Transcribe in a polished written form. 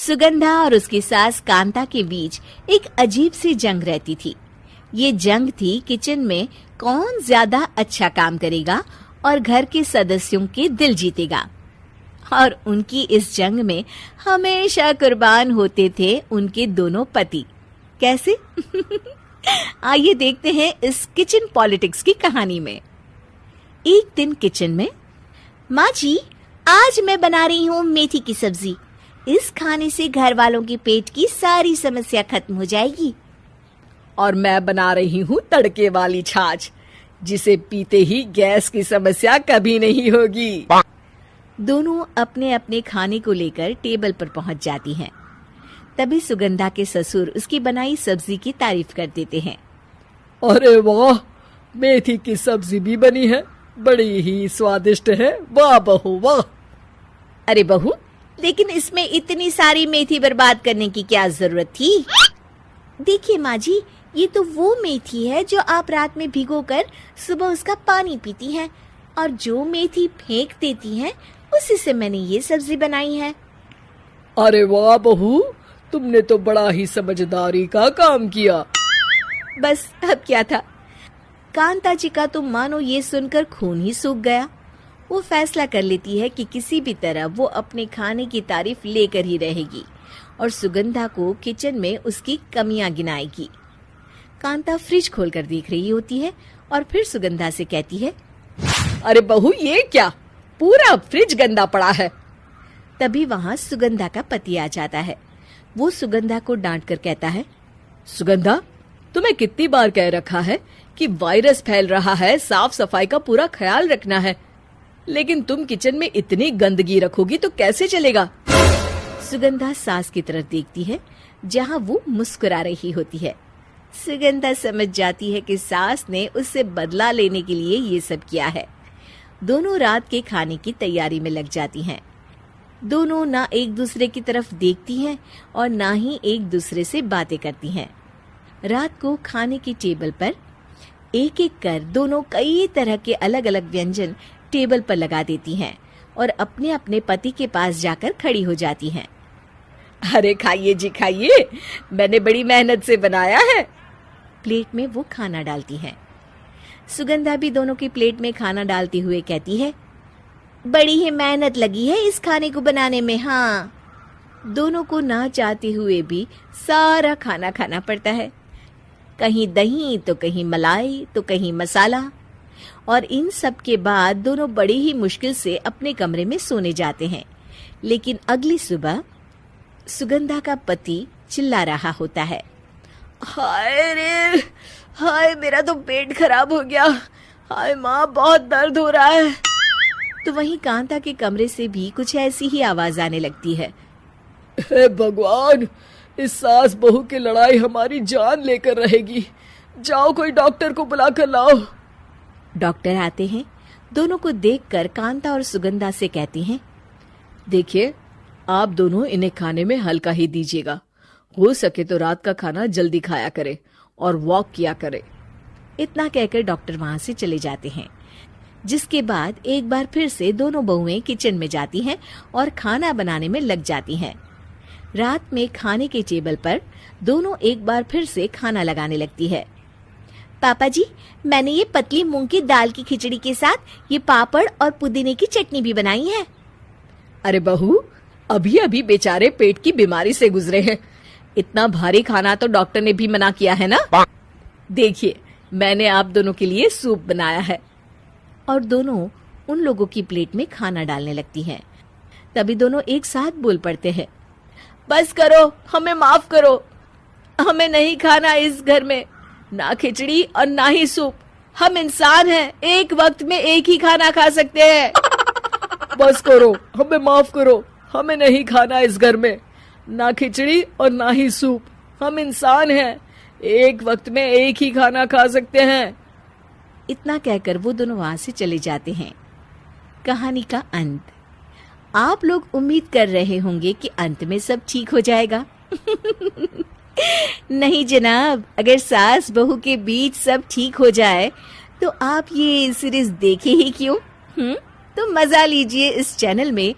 सुगंधा और उसकी सास कांता के बीच एक अजीब सी जंग रहती थी। ये जंग थी किचन में कौन ज्यादा अच्छा काम करेगा और घर के सदस्यों के दिल जीतेगा। और उनकी इस जंग में हमेशा कुर्बान होते थे उनके दोनों पति। कैसे? आइए देखते हैं इस किचन पॉलिटिक्स की कहानी में। एक दिन किचन में, माँ जी, आज मैं बना रही हूँ मेथी की सब्जी। इस खाने से घर वालों के पेट की सारी समस्या खत्म हो जाएगी। और मैं बना रही हूँ तड़के वाली छाछ, जिसे पीते ही गैस की समस्या कभी नहीं होगी। दोनों अपने अपने खाने को लेकर टेबल पर पहुंच जाती हैं। तभी सुगंधा के ससुर उसकी बनाई सब्जी की तारीफ कर देते हैं। अरे वाह, मेथी की सब्जी भी बनी है, बड़ी ही स्वादिष्ट है। वाह बहू वाह। अरे बहू, लेकिन इसमें इतनी सारी मेथी बर्बाद करने की क्या जरूरत थी? देखिए माँ जी, ये तो वो मेथी है जो आप रात में भिगोकर सुबह उसका पानी पीती हैं, और जो मेथी फेंक देती हैं उसी से मैंने ये सब्जी बनाई है। अरे वाह बहू, तुमने तो बड़ा ही समझदारी का काम किया। बस अब क्या था, कांता जी का तो मानो ये सुनकर खून ही सूख गया। वो फैसला कर लेती है कि किसी भी तरह वो अपने खाने की तारीफ लेकर ही रहेगी और सुगंधा को किचन में उसकी कमियां गिनाएगी। कांता फ्रिज खोलकर देख रही होती है और फिर सुगंधा से कहती है, अरे बहू, ये क्या, पूरा फ्रिज गंदा पड़ा है। तभी वहाँ सुगंधा का पति आ जाता है। वो सुगंधा को डांट कर कहता है, सुगंधा, तुम्हें कितनी बार कह रखा है कि वायरस फैल रहा है, साफ सफाई का पूरा ख्याल रखना है, लेकिन तुम किचन में इतनी गंदगी रखोगी तो कैसे चलेगा। सुगंधा सास की तरफ देखती है जहाँ वो मुस्कुरा रही होती है। सुगंधा समझ जाती है कि सास ने उससे बदला लेने के लिए ये सब किया है। दोनों रात के खाने की तैयारी में लग जाती हैं। दोनों ना एक दूसरे की तरफ देखती हैं और ना ही एक दूसरे से बातें करती हैं। रात को खाने की टेबल पर एक एक कर दोनों कई तरह के अलग अलग व्यंजन टेबल पर लगा देती हैं और अपने अपने पति के पास जाकर खड़ी हो जाती हैं। अरे खाइए जी खाइए, मैंने बड़ी मेहनत से बनाया है। प्लेट में वो खाना डालती हैं। सुगंधा भी दोनों की प्लेट में खाना डालते हुए कहती है, बड़ी ही मेहनत लगी है इस खाने को बनाने में। हाँ, दोनों को ना चाहते हुए भी सारा खाना खाना पड़ता है। कहीं दही तो कहीं मलाई तो कहीं मसाला। और इन सब के बाद दोनों बड़ी ही मुश्किल से अपने कमरे में सोने जाते हैं। लेकिन अगली सुबह सुगंधा का पति चिल्ला रहा होता है, हाय रे, हाय मेरा तो पेट खराब हो गया, हाय माँ बहुत दर्द हो रहा है। तो वहीं कांता के कमरे से भी कुछ ऐसी ही आवाज आने लगती है। हे भगवान, इस सास बहू की लड़ाई हमारी जान लेकर रहेगी। जाओ कोई डॉक्टर को बुला कर लाओ। डॉक्टर आते हैं। दोनों को देखकर कांता और सुगंधा से कहती हैं, देखिए, आप दोनों इन्हें खाने में हल्का ही दीजिएगा। हो सके तो रात का खाना जल्दी खाया करे और वॉक किया करे। इतना कहकर डॉक्टर वहां से चले जाते हैं। जिसके बाद एक बार फिर से दोनों बहुएं किचन में जाती हैं और खाना बनाने में लग जाती हैं। रात में खाने के टेबल पर दोनों एक बार फिर से खाना लगाने लगती है। पापा जी, मैंने ये पतली मूंग की दाल की खिचड़ी के साथ ये पापड़ और पुदीने की चटनी भी बनाई है। अरे बहू, अभी अभी बेचारे पेट की बीमारी से गुजरे हैं, इतना भारी खाना तो डॉक्टर ने भी मना किया है ना। देखिए, मैंने आप दोनों के लिए सूप बनाया है। और दोनों उन लोगों की प्लेट में खाना डालने लगती हैं। तभी दोनों एक साथ बोल पड़ते हैं, बस करो, हमें माफ करो, हमें नहीं खाना इस घर में ना खिचड़ी और ना ही सूप। हम इंसान हैं, एक वक्त में एक ही खाना खा सकते हैं। बस करो, हमें माफ करो, हमें नहीं खाना इस घर में ना खिचड़ी और ना ही सूप। हम इंसान हैं, एक वक्त में एक ही खाना खा सकते हैं। इतना कहकर वो दोनों वहां से चले जाते हैं। कहानी का अंत। आप लोग उम्मीद कर रहे होंगे कि अंत में सब ठीक हो जाएगा। नहीं जनाब, अगर सास बहू के बीच सब ठीक हो जाए तो आप ये सीरीज देखे ही क्यों? तो मजा लीजिए इस चैनल में